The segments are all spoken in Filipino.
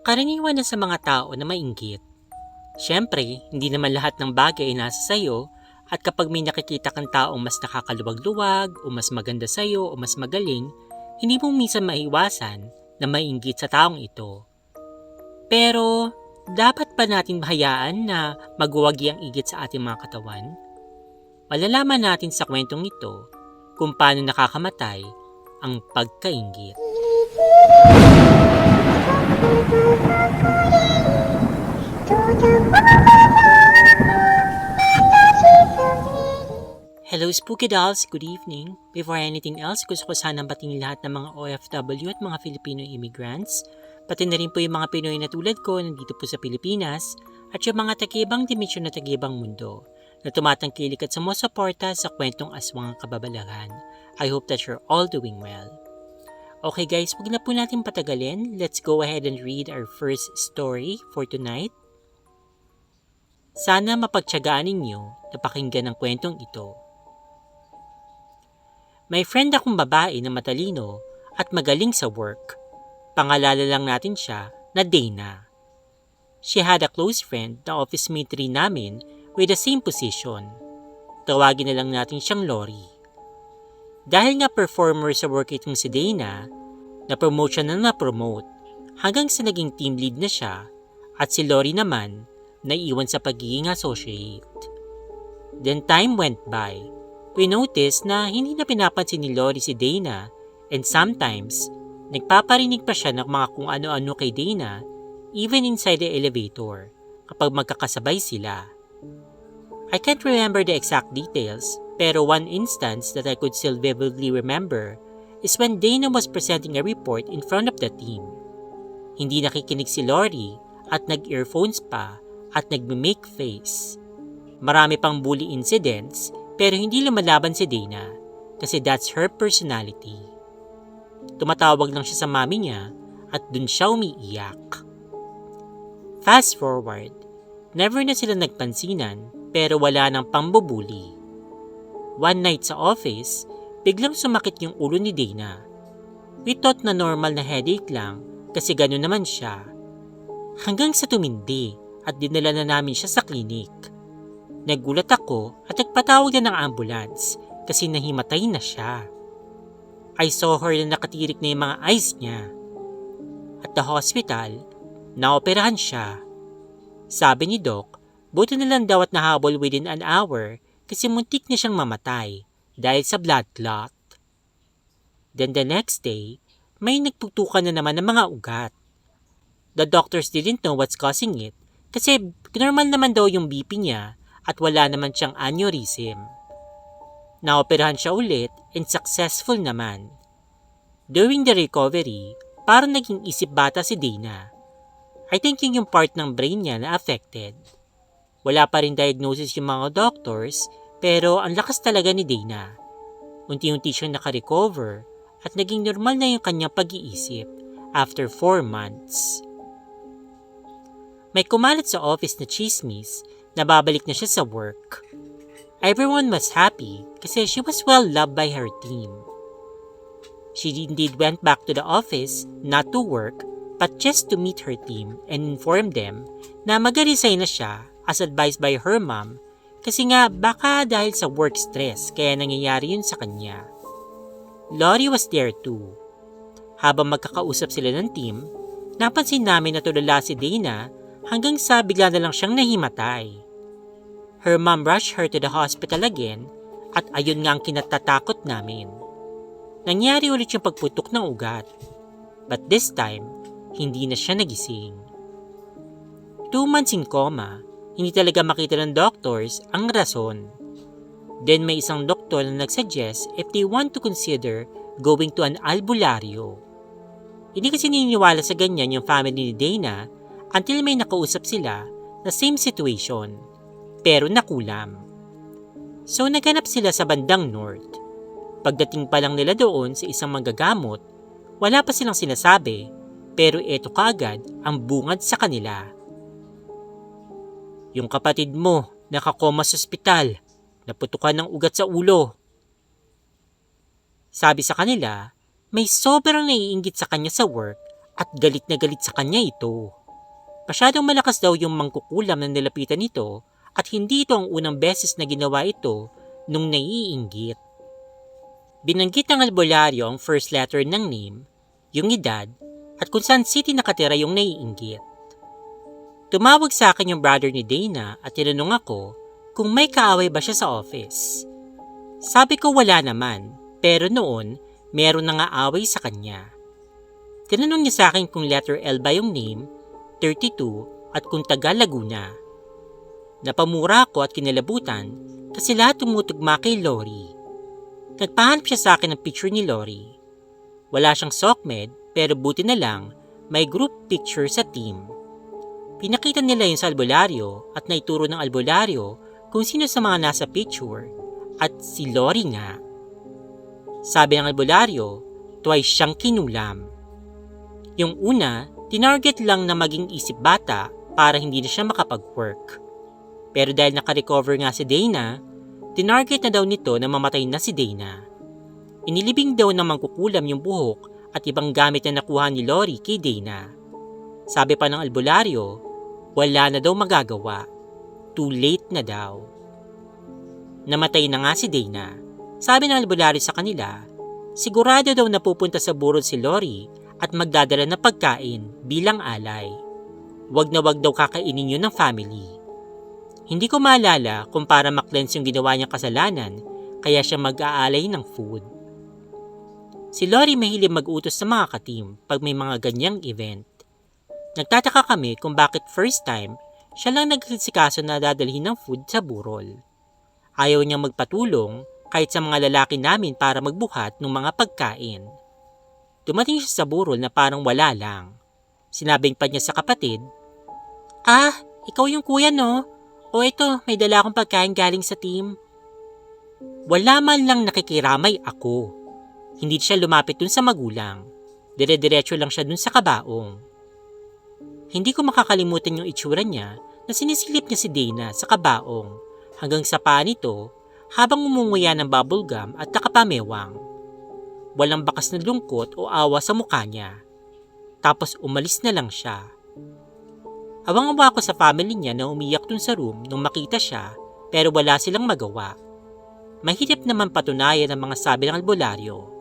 Karaniwan na sa mga tao na mainggit. Siyempre, hindi naman lahat ng bagay ay nasa sayo at kapag may nakikita kang taong mas nakakaluwag-luwag o mas maganda sayo o mas magaling, hindi mo minsan maiwasan na mainggit sa taong ito. Pero, dapat ba natin hayaan na magwagi ang igit sa ating mga katawan? Malalaman natin sa kwentong ito kung paano nakakamatay ang pagkainggit. Hello Spooky Dolls! Good evening! Before anything else, gusto ko sanang batiin lahat ng mga OFW at mga Filipino immigrants, pati na rin po yung mga Pinoy na tulad ko nandito po sa Pilipinas, at yung mga taga-ibang dimensyon na taga-ibang mundo na tumatangkilik at sumusuporta sa kwentong aswang kababalaghan. I hope that you're all doing well. Okay guys, huwag na po natin patagalin. Let's go ahead and read our first story for tonight. Sana mapagtiyagaan ninyo na pakinggan ang kwentong ito. May friend akong babae na matalino at magaling sa work. Pangalala lang natin siya na Dana. She had a close friend na office mate rin namin with the same position. Tawagin na lang natin siyang Lori. Dahil nga performer sa work itong si Dana, na-promote siya na na-promote hanggang sa naging team lead na siya at si Lori naman naiiwan sa pagiging associate. Then time went by. We noticed na hindi na pinapansin ni Lori si Dana and sometimes nagpaparinig pa siya ng mga kung ano-ano kay Dana even inside the elevator kapag magkakasabay sila. I can't remember the exact details pero one instance that I could still vividly remember is when Dana was presenting a report in front of the team. Hindi nakikinig si Lori at nag-earphones pa at nag-make face. Marami pang bully incidents pero hindi lumalaban si Dana kasi that's her personality. Tumatawag lang siya sa mami niya at dun siya umiiyak. Fast forward, never na sila nagpansinan pero wala nang pambubuli. One night sa office, biglang sumakit yung ulo ni Dana. We thought na normal na headache lang kasi gano'n naman siya. Hanggang sa tumindi at dinala na namin siya sa klinik. Nagulat ako at nagpatawag na ng ambulance kasi nahimatay na siya. I saw her na nakatirik na yung mga eyes niya. At the hospital, naoperahan siya. Sabi ni Doc, buti na lang daw at nahabol within an hour kasi muntik na siyang mamatay dahil sa blood clot. Then the next day, may nagputukan na naman ng mga ugat. The doctors didn't know what's causing it kasi normal naman daw yung BP niya at wala naman siyang aneurysm. Naoperahan siya ulit and successful naman. During the recovery, parang naging isip bata si Dana. I think yung part ng brain niya na affected. Wala pa rin diagnosis yung mga doctors pero ang lakas talaga ni Dana. Unti-unti siyang nakarecover at naging normal na yung kanyang pag-iisip after 4 months. May kumalat sa office na chismis na babalik na siya sa work. Everyone was happy kasi she was well loved by her team. She indeed went back to the office not to work but just to meet her team and inform them na mag-resign na siya as advised by her mom kasi nga baka dahil sa work stress kaya nangyayari yun sa kanya. Lori was there too. Habang magkakausap sila ng team, napansin namin na tulala si Dana hanggang sa bigla na lang siyang nahimatay. Her mom rushed her to the hospital again at ayun nga ang kinatatakot namin. Nangyari ulit yung pagputok ng ugat. But this time, hindi na siya nagising. 2 months in coma, hindi talaga makita ng doctors ang rason. Then may isang doktor na nagsuggest if they want to consider going to an albularyo. Hindi kasi naniniwala sa ganyan yung family ni Dana until may nakausap sila na same situation. Pero nakulam. So naghanap sila sa bandang north. Pagdating pa lang nila doon sa isang manggagamot, wala pa silang sinasabi pero eto kaagad ang bungad sa kanila. Yung kapatid mo nakakoma sa ospital, naputukan ng ugat sa ulo. Sabi sa kanila, may sobrang naiinggit sa kanya sa work at galit na galit sa kanya ito. Masyadong malakas daw yung mangkukulam na nilapitan nito at hindi ito ang unang beses na ginawa ito nung naiinggit. Binanggit ng albularyo ang first letter ng name, yung edad, at kung saan city nakatira yung naiinggit. Tumawag sa akin yung brother ni Dana at tinanong ako kung may kaaway ba siya sa office. Sabi ko wala naman, pero noon meron na nga away sa kanya. Tinanong niya sa akin kung letter L ba yung name, 32 at kung taga Laguna. Napamura ako at kinalabutan kasi lahat tumutugma kay Lori. Nagpahanap siya sa akin ng picture ni Lori. Wala siyang SOCMED pero buti na lang may group picture sa team. Pinakita nila yun sa albularyo at naituro ng albularyo kung sino sa mga nasa picture at si Lori nga. Sabi ng albularyo, twice siyang kinulam. Yung una, tinarget lang na maging isip bata para hindi na siya makapag-work. Pero dahil nakarecover nga si Dana, tinarget na daw nito na mamatay na si Dana. Inilibing daw na mangkukulam yung buhok at ibang gamit na nakuha ni Lori kay Dana. Sabi pa ng albularyo, wala na daw magagawa. Too late na daw. Namatay na nga si Dana. Sabi ng albularyo sa kanila, sigurado daw napupunta sa burol si Lori at magdadala ng pagkain bilang alay. Wag na wag daw kakainin yun ng family. Hindi ko maalala kung para ma-cleanse yung ginawa niyang kasalanan kaya siya mag-aalay ng food. Si Lori mahilig mag-utos sa mga ka-team pag may mga ganyang event. Nagtataka kami kung bakit first time siya lang nagsisikaso na dadalhin ng food sa burol. Ayaw niyang magpatulong kahit sa mga lalaki namin para magbuhat ng mga pagkain. Dumating siya sa burol na parang wala lang. Sinabing pa niya sa kapatid, ikaw yung kuya no? O ito, may dala akong pagkain galing sa team. Wala man lang nakikiramay ako. Hindi siya lumapit dun sa magulang. Dire-diretso lang siya dun sa kabaong. Hindi ko makakalimutan yung itsura niya na sinisilip niya si Dana sa kabaong hanggang sa paa nito habang umunguya ng bubblegum at nakapamewang. Walang bakas na lungkot o awa sa mukha niya. Tapos umalis na lang siya. Awang-awa ko sa family niya na umiyak dun sa room nung makita siya pero wala silang magawa. Mahirap naman patunayan ang mga sabi ng albularyo.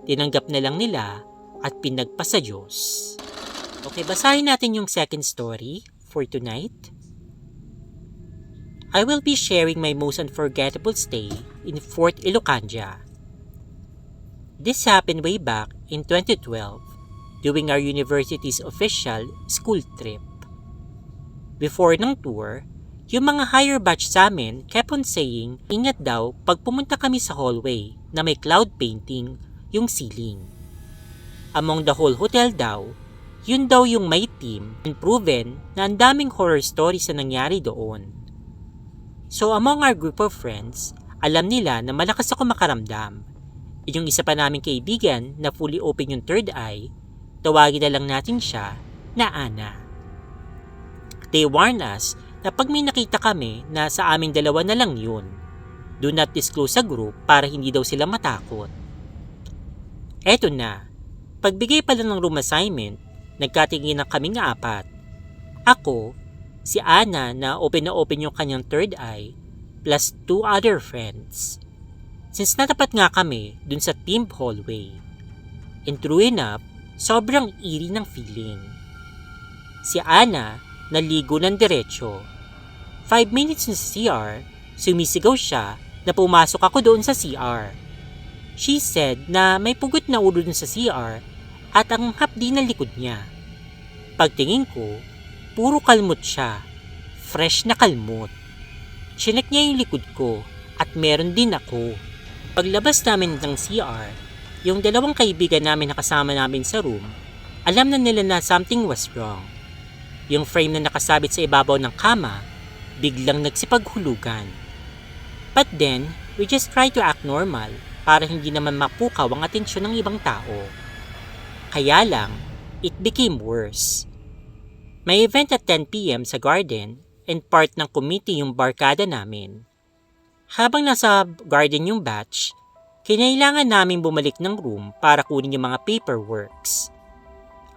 Tinanggap na lang nila at pinagpa sa Diyos. Okay, basahin natin yung second story for tonight. I will be sharing my most unforgettable stay in Fort Ilocanja. This happened way back in 2012 during our university's official school trip. Before ng tour, yung mga higher batch sa amin kept on saying, ingat daw pag pumunta kami sa hallway na may cloud painting yung ceiling. Among the whole hotel daw, yun daw yung may team and proven na ang daming horror stories na nangyari doon. So among our group of friends, alam nila na malakas ako makaramdam. Yung isa pa naming kaibigan na fully open yung third eye, tawagin na lang natin siya na Ana. They warn us na pag may nakita kami na sa aming dalawa na lang yun, do not disclose sa group para hindi daw sila matakot. Eto na, pagbigay pala ng room assignment, nagkatingin na kaming apat. Ako, si Ana na open yung kanyang third eye, plus 2 other friends. Since natapat nga kami dun sa team hallway. And true enough, sobrang eerie ng feeling. Si Ana, naligo ng diretsyo. 5 minutes na sa CR, sumisigaw siya na pumasok ako doon sa CR. She said na may pugot na ulo dun sa CR at ang hapdi na likod niya. Pagtingin ko, puro kalmot siya. Fresh na kalmot. Chinek niya yung likod ko at meron din ako. Paglabas namin ng CR, yung dalawang kaibigan namin na kasama namin sa room, alam na nila na something was wrong. Yung frame na nakasabit sa ibabaw ng kama, biglang nagsipaghulugan. But then, we just try to act normal para hindi naman mapukaw ang atensyon ng ibang tao. Kaya lang, it became worse. May event at 10 p.m. sa garden and part ng committee yung barkada namin. Habang nasa garden yung batch, kinailangan namin bumalik ng room para kunin yung mga paperworks.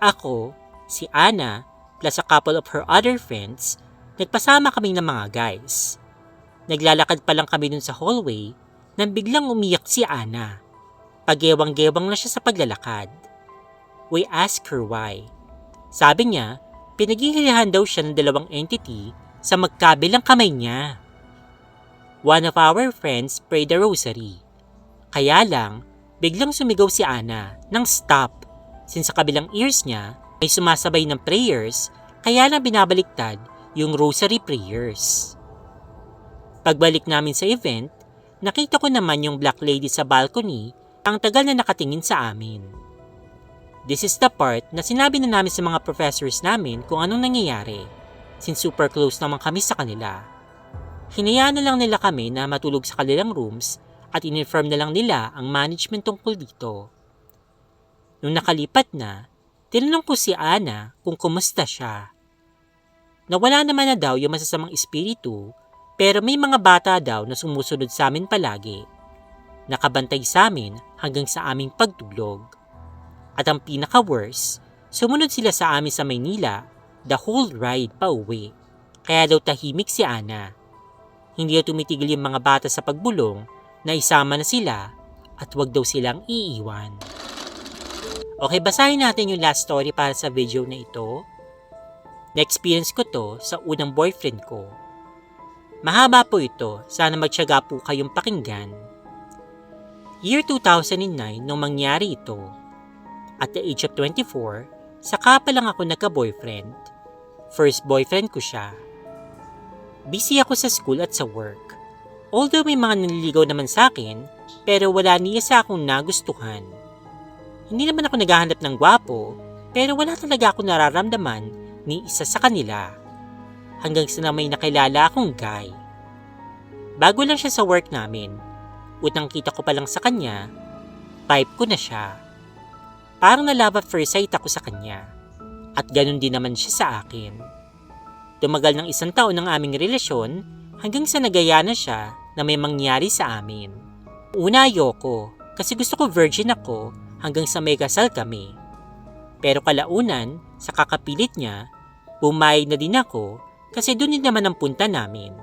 Ako, si Ana, plus a couple of her other friends, nagpasama kami ng mga guys. Naglalakad pa lang kami dun sa hallway nang biglang umiyak si Ana. Pagewang-gewang na siya sa paglalakad. We asked her why. Sabi niya, pinaghihilihan daw siya ng dalawang entity sa magkabilang kamay niya. One of our friends prayed the rosary. Kaya lang, biglang sumigaw si Ana ng stop since sa kabilang ears niya ay sumasabay ng prayers kaya lang binabaliktad yung rosary prayers. Pagbalik namin sa event, nakita ko naman yung black lady sa balcony ang tagal na nakatingin sa amin. This is the part na sinabi na namin sa mga professors namin kung anong nangyayari since super close naman kami sa kanila. Hinayaan na lang nila kami na matulog sa kanilang rooms at in-inform na lang nila ang management tungkol dito. Nung nakalipat na, tinanong ko si Ana kung kumusta siya. Nawala naman na daw yung masasamang espiritu pero may mga bata daw na sumusunod sa amin palagi. Nakabantay sa amin hanggang sa aming pagtulog. At ang pinaka-worst, sumunod sila sa amin sa Maynila the whole ride pa uwi. Kaya daw tahimik si Ana. Hindi daw tumitigil yung mga bata sa pagbulong na isama na sila at wag daw silang iiwan. Okay, basahin natin yung last story para sa video na ito. Na-experience ko to sa unang boyfriend ko. Mahaba po ito, sana magtiyaga po kayong pakinggan. Year 2009 nung mangyari ito. At the age of 24, saka pa lang ako nagka-boyfriend. First boyfriend ko siya. Busy ako sa school at sa work. Although may mga nanliligaw naman sa akin, pero wala niya sa akong nagustuhan. Hindi naman ako naghahanap ng gwapo, pero wala talaga ako nararamdaman ni isa sa kanila. Hanggang sa may nakilala akong guy. Bago lang siya sa work namin, utang kita ko pa lang sa kanya, type ko na siya. Parang na-love at first sight ako sa kanya. At ganun din naman siya sa akin. Tumagal ng 1 taon ang aming relasyon hanggang sa nagaya na siya na may mangyari sa amin. Una ayoko kasi gusto ko virgin ako hanggang sa may kasal kami. Pero kalaunan, sa kakapilit niya, pumayag na din ako kasi doon din naman ang punta namin.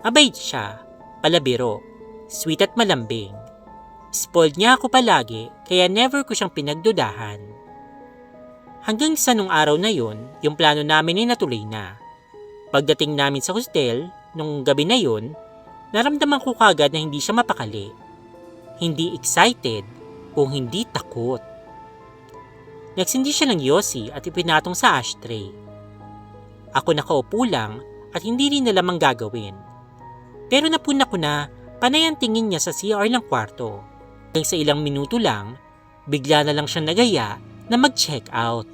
Mabait siya, palabiro, sweet at malambing. Spoiled niya ako palagi kaya never ko siyang pinagdudahan. Hanggang sa nung araw na yon, yung plano namin ay natuloy na. Pagdating namin sa hostel, nung gabi na yon, naramdaman ko kagad na hindi siya mapakali. Hindi excited, kung hindi takot. Nagsindi siya ng yosi at ipinatong sa ashtray. Ako nakaupo lang at hindi rin alam ang gagawin. Pero napuna ko na panay ang tingin niya sa CR ng kwarto. Hanggang sa ilang minuto lang, bigla na lang siyang nagaya na mag-check out.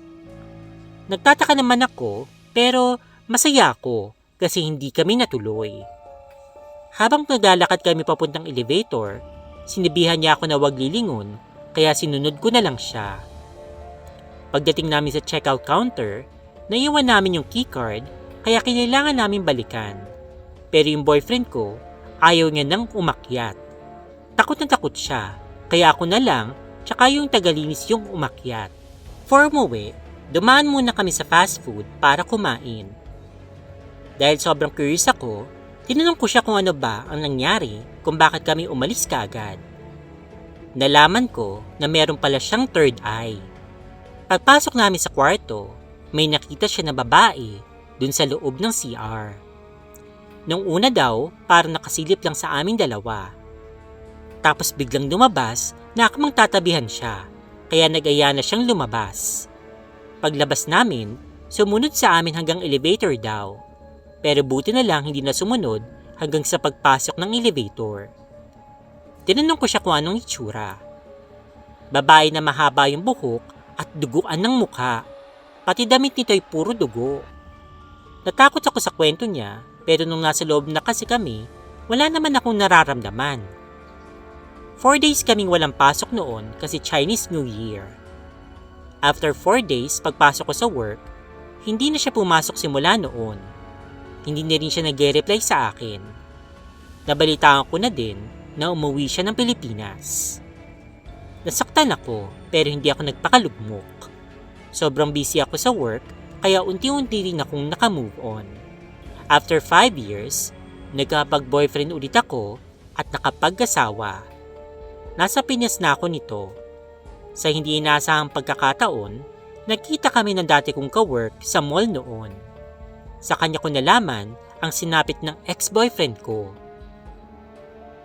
Nagtataka naman ako pero masaya ako kasi hindi kami natuloy. Habang naglalakad kami papuntang elevator, sinabihan niya ako na wag lilingon kaya sinunod ko na lang siya. Pagdating namin sa checkout counter, naiwan namin yung keycard kaya kinailangan namin balikan. Pero yung boyfriend ko, ayaw niya nang umakyat. Takot na takot siya. Kaya ako na lang, tsaka yung tagalinis yung umakyat. For umuwi, dumaan muna kami sa fast food para kumain. Dahil sobrang curious ako, tinanong ko siya kung ano ba ang nangyari kung bakit kami umalis kaagad. Nalaman ko na meron pala siyang third eye. Pagpasok namin sa kwarto, may nakita siya na babae dun sa loob ng CR. Nung una daw, parang nakasilip lang sa aming dalawa. Tapos biglang lumabas na akamang tatabihan siya, kaya nag-aya na siyang lumabas. Paglabas namin, sumunod sa amin hanggang elevator daw. Pero buti na lang hindi na sumunod hanggang sa pagpasok ng elevator. Tinanong ko siya kung anong itsura. Babae na mahaba yung buhok at duguan ng mukha. Pati damit nito ay puro dugo. Natakot ako sa kwento niya, pero nung nasa loob na kasi kami, wala naman akong nararamdaman. 4 days kaming walang pasok noon kasi Chinese New Year. After 4 days pagpasok ko sa work, hindi na siya pumasok simula noon. Hindi na rin siya nag-reply sa akin. Nabalitaan ko na din na umuwi siya ng Pilipinas. Nasaktan ako pero hindi ako nagpakalugmok. Sobrang busy ako sa work, kaya unti-unti rin akong nakamove on. After 5 years, nagkapag-boyfriend ulit ako at nakapag-asawa. Nasa Pinas na ako nito. Sa hindi inaasahang pagkakataon, nagkita kami ng dati kong ka-work sa mall noon. Sa kanya ko nalaman ang sinapit ng ex-boyfriend ko.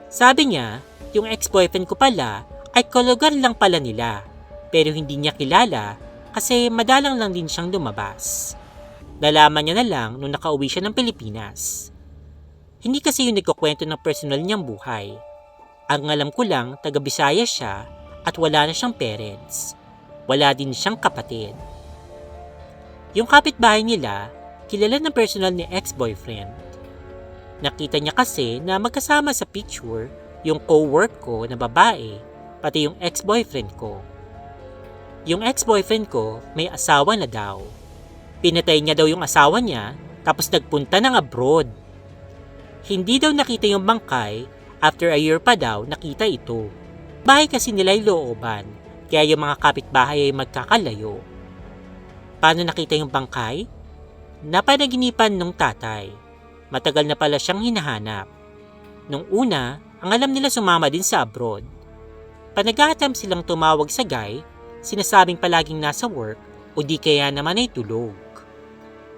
Sabi niya, yung ex-boyfriend ko pala ay kolugar lang pala nila, pero hindi niya kilala kasi madalang lang din siyang lumabas. Nalaman niya na lang nung nakauwi siya ng Pilipinas. Hindi kasi yung nagkukwento ng personal niyang buhay. Ang alam ko lang, taga Bisaya siya at wala na siyang parents. Wala din siyang kapatid. Yung kapitbahay nila, kilala ng personal ni ex-boyfriend. Nakita niya kasi na magkasama sa picture yung co-work ko na babae, pati yung ex-boyfriend ko. Yung ex-boyfriend ko may asawa na daw. Pinatay niya daw yung asawa niya tapos nagpunta ng abroad. Hindi daw nakita yung bangkay, after a year pa daw nakita ito. Bahay kasi nila yung looban, kaya yung mga kapitbahay ay magkakalayo. Paano nakita yung bangkay? Napanaginipan nung tatay. Matagal na pala siyang hinahanap. Nung una, ang alam nila sumama din sa abroad. Panag-aatam silang tumawag sa guy, sinasabing palaging nasa work o di kaya naman ay tulog.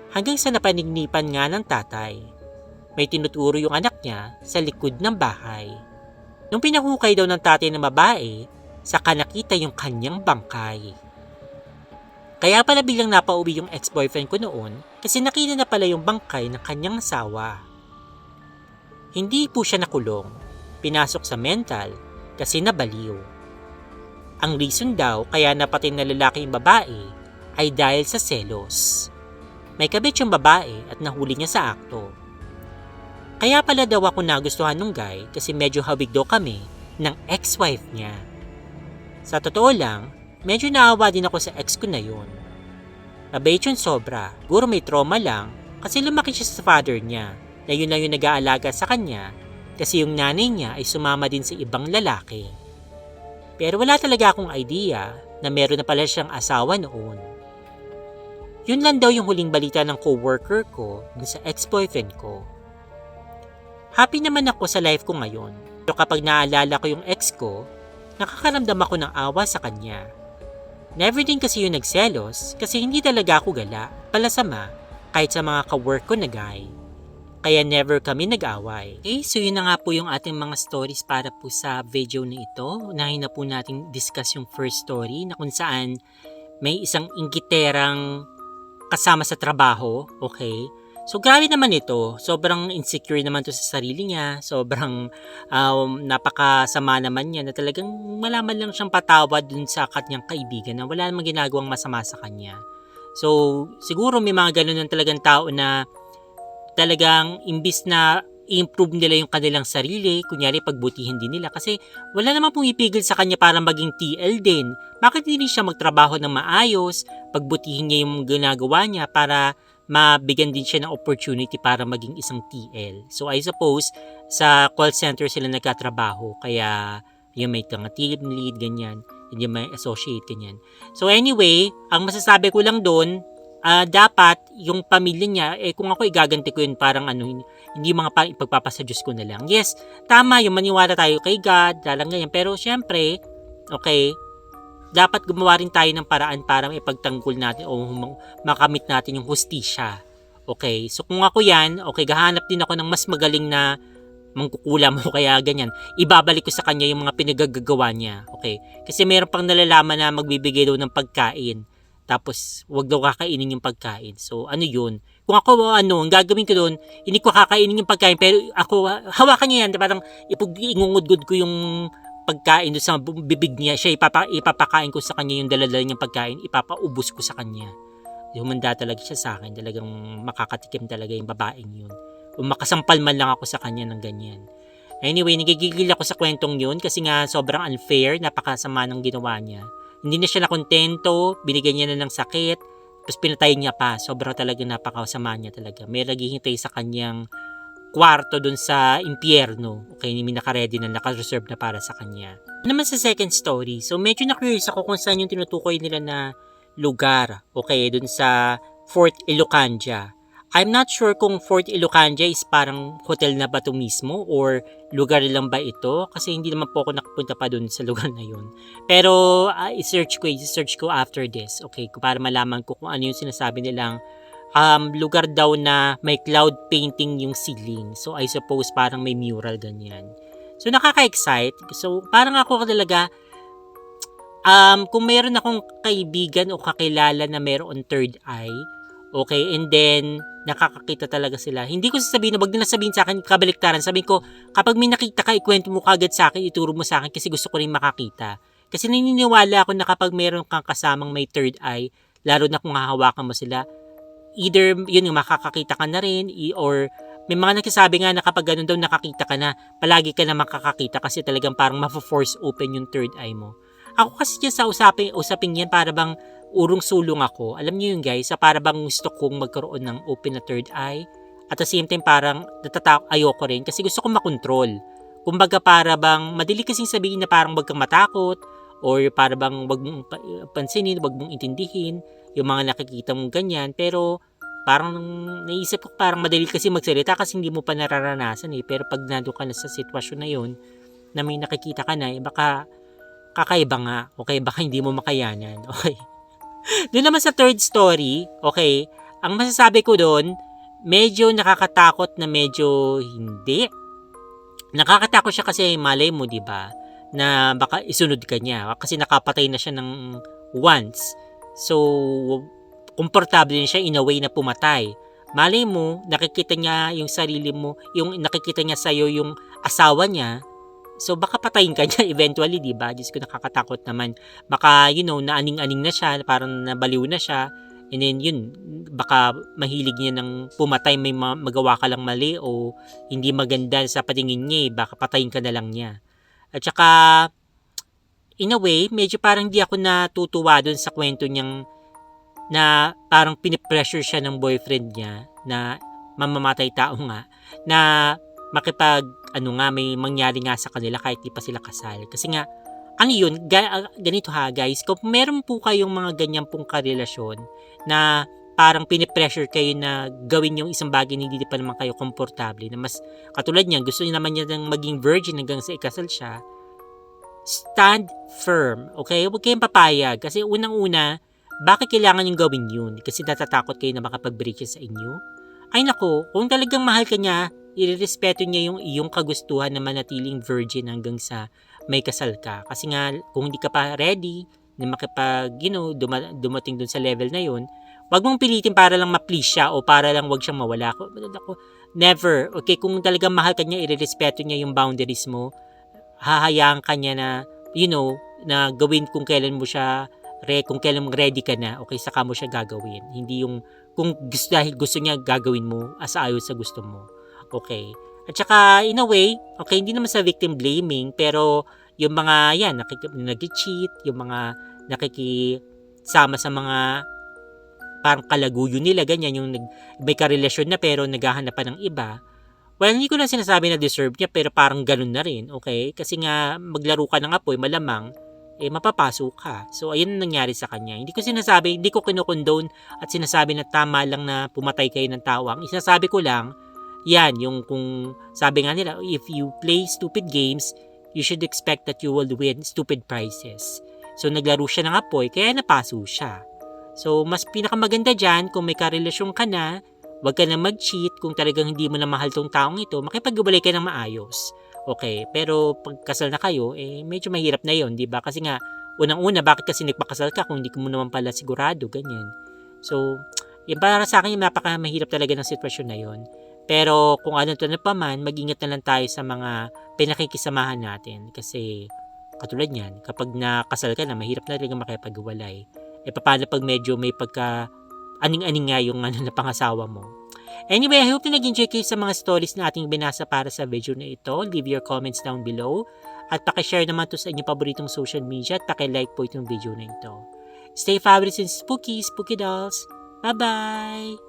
Hanggang sa napanignipan nga ng tatay. May tinuturo yung anak niya sa likod ng bahay. Nung pinahukay daw ng tatay ng babae, saka nakita yung kanyang bangkay. Kaya pala biglang napauwi yung ex-boyfriend ko noon kasi nakita na pala yung bangkay ng kanyang asawa. Hindi po siya nakulong. Pinasok sa mental kasi nabaliw. Ang reason daw kaya napatay na lalaki yung babae ay dahil sa selos. May kabit yung babae at nahuli niya sa akto. Kaya pala daw ako nagustuhan nung guy kasi medyo hawig daw kami ng ex-wife niya. Sa totoo lang, medyo naawa din ako sa ex ko na yun. Mabait yun sobra, guro may trauma lang kasi lumaki siya sa father niya na yun lang yung nag-aalaga sa kanya kasi yung nanay niya ay sumama din sa ibang lalaki. Pero wala talaga akong idea na meron na pala siyang asawa noon. Yun lang daw yung huling balita ng co-worker ko dun sa ex-boyfriend ko. Happy naman ako sa life ko ngayon, pero kapag naalala ko yung ex ko, nakakaramdam ako ng awa sa kanya. Never din kasi yung nagselos kasi hindi talaga ako gala, palasama, kahit sa mga ka-work ko na guy. Kaya never kami nag-away. Okay, so yun na nga po yung ating mga stories para po sa video na ito. Unahin na po natin discuss yung first story na kung saan may isang inggiterang kasama sa trabaho, okay? So, grabe naman ito. Sobrang insecure naman to sa sarili niya. Sobrang napakasama naman niya na talagang malaman lang siyang patawad dun sa kanyang kaibigan na wala namang ginagawang masama sa kanya. So, siguro may mga ganun ng talagang tao na talagang imbis na i-improve nila yung kanilang sarili, kunyari pagbutihin din nila kasi wala namang pumipigil sa kanya para maging TL din. Bakit hindi siya magtrabaho ng maayos, pagbutihin niya yung ginagawa niya para mabigyan din siya ng opportunity para maging isang TL. So I suppose sa call center sila nagkatrabaho kaya yung may team lead ganyan, hindi may associate ganyan. So anyway, ang masasabi ko lang doon, dapat yung pamilya niya kung ako igaganti ko yun parang hindi mga parang ipagpapasa Diyos ko na lang. Yes, tama yung maniwala tayo kay God, dalang ganyan, pero syempre, okay, dapat gumawa rin tayo ng paraan para maipagtanggol natin o makamit natin yung hustisya. Okay? So kung ako yan, okay, gahanap din ako ng mas magaling na mangkukulam o kaya ganyan. Ibabalik ko sa kanya yung mga pinagagagawa niya. Okay? Kasi meron pang nalalaman na magbibigay daw ng pagkain. Tapos, wag daw kakainin yung pagkain. So, ano yun? Kung ako, ang gagawin ko doon, hindi ko kakainin yung pagkain, pero ako, hawakan niya yan, parang ingungudgod ko yung pagkain doon sa bibig niya, siya ipapakain ko sa kanya yung daladala niyang pagkain, ipapaubos ko sa kanya. Humanda talaga siya sa akin, talagang makakatikim talaga yung babaeng yun. O makasampal man lang ako sa kanya ng ganyan. Anyway, nagigigil ako sa kwentong yun kasi nga sobrang unfair, napakasama ng ginawa niya. Hindi na siya nakontento, binigyan niya na ng sakit, tapos pinatay niya pa. Sobrang talaga napakasama niya talaga. May naghihintay sa kanyang kwarto dun sa impyerno. Okay, may naka-ready na, naka-reserve na para sa kanya. Naman sa second story, so medyo na-curious ako kung saan yung tinutukoy nila na lugar, okay, dun sa Fort Ilocandia. I'm not sure kung Fort Ilocandia is parang hotel na ba ito mismo or lugar lang ba ito kasi hindi naman po ako nakapunta pa dun sa lugar na yun. Pero i-search ko after this, okay, para malaman ko kung ano yung sinasabi nilang lugar daw na may cloud painting yung ceiling. So I suppose parang may mural ganyan. So nakaka-excite. So parang ako talaga kung mayroon akong kaibigan o kakilala na mayroon third eye, okay, and then nakakakita talaga sila. Hindi ko sasabihin na wag nila sabihin sa akin kabaliktaran. Sabihin ko, kapag may nakita ka, ikwento mo kagad sa akin, ituro mo sa akin kasi gusto ko rin makakita. Kasi naniniwala ako na kapag mayroon kang kasamang may third eye, lalo na kung hahawakan mo sila, either yun yung makakakita ka na rin or may mga nagsasabi nga na kapag ganun daw nakakita ka na, palagi ka na makakakita kasi talagang parang ma-force open yung third eye mo. Ako kasi dyan sa usaping yan para bang urong sulong ako. Alam niyo yun guys, para bang gusto kong magkaroon ng open na third eye. At the same time parang ayoko rin kasi gusto kong makontrol. Kumbaga para bang madali kasing sabihin na parang wag kang matakot or para bang wag mong pansinin, wag mong intindihin yung mga nakikita mong ganyan. Pero parang naisip ko parang madali kasi magsalita kasi hindi mo pa nararanasan eh. Pero pag nandun ka na sa sitwasyon na yun, na may nakikita ka na, eh, baka kakaiba nga. Okay, baka hindi mo makayanan. Okay. Doon naman sa third story, okay, ang masasabi ko doon, medyo nakakatakot na medyo hindi. Nakakatakot siya kasi malay mo, di ba, na baka isunod ka niya kasi nakapatay na siya ng once. So, komportable din siya in a way na pumatay. Malay mo, nakikita niya yung sarili mo, yung nakikita niya sa'yo yung asawa niya, so baka patayin ka niya eventually, di ba? Diyos ko, nakakatakot naman. Baka, naaning-aning na siya, parang nabaliw na siya. And then, yun, baka mahilig niya ng pumatay, may magawa ka lang mali o hindi maganda sa patingin niya, baka patayin ka na lang niya. At saka, in a way, medyo parang di ako natutuwa dun sa kwento niyang na parang pinipressure siya ng boyfriend niya na mamamatay tao nga, na may mangyari nga sa kanila kahit di pa sila kasal. Kasi nga, ganito ha guys, kung meron po kayong mga ganyan pong karelasyon na parang pinipressure kayo na gawin yung isang bagay na hindi pa naman kayo komportable, na mas katulad niya, gusto niya naman niya ng maging virgin hanggang sa ikasal siya, stand firm, okay? Huwag kayong papayag kasi unang-una, bakit kailangan yung gawin yun? Kasi natatakot kayo na makapag-break sa inyo? Ay nako, kung talagang mahal ka niya, irerespeto niya yung iyong kagustuhan na manatiling virgin hanggang sa may kasal ka. Kasi nga, kung hindi ka pa ready na dumating dun sa level na yun, wag mong pilitin para lang ma-please siya o para lang wag siyang mawala. Never. Okay, kung talagang mahal ka niya, irerespeto niya yung boundaries mo. Hahayaan ka niya na, na gawin kung kailan mo siya, kung kailan ready ka na, okay, saka mo siya gagawin. Hindi yung, kung gusto niya gagawin mo, ayon sa gusto mo. Okay. At saka, in a way, okay, hindi naman sa victim blaming, pero yung mga, nag-cheat, yung mga nakikisama sa mga parang kalaguyo nila, ganyan, yung may karelasyon na pero naghahanap pa ng iba. Well, hindi ko na sinasabi na deserve niya, pero parang ganun na rin, okay? Kasi nga, maglaro ka ng apoy, malamang, mapapasok ka. So, ayun ang nangyari sa kanya. Hindi ko kinukondone at sinasabi na tama lang na pumatay kayo ng tao. Ang sinasabi ko lang, yan, yung kung sabi nga nila, if you play stupid games, you should expect that you will win stupid prizes. So, naglaro siya ng apoy, kaya napaso siya. So, mas pinakamaganda dyan, kung may karelasyon ka na, wag ka na mag-cheat. Kung talagang hindi mo na mahal tong taong ito, makipag-iwalay ka ng maayos. Okay, pero pag kasal na kayo, medyo mahirap na yon, di ba? Kasi nga, unang-una, bakit kasi nagpakasal ka kung hindi mo naman pala sigurado, ganyan. So, yung para sa akin, yung napaka-mahirap talaga ng sitwasyon na yon. Pero kung ano pa man, mag-ingat na lang tayo sa mga pinakikisamahan natin. Kasi katulad niyan, kapag nakasal ka na, mahirap na talaga makipag-iwalay. Paano pag medyo may aning-aning nga yung na pangasawa mo. Anyway, I hope na nag-enjoy kayo sa mga stories na ating binasa para sa video na ito. Leave your comments down below. At pakishare naman to sa inyong paboritong social media at pakilike po itong video na ito. Stay fabulous and spooky, spooky dolls. Bye-bye!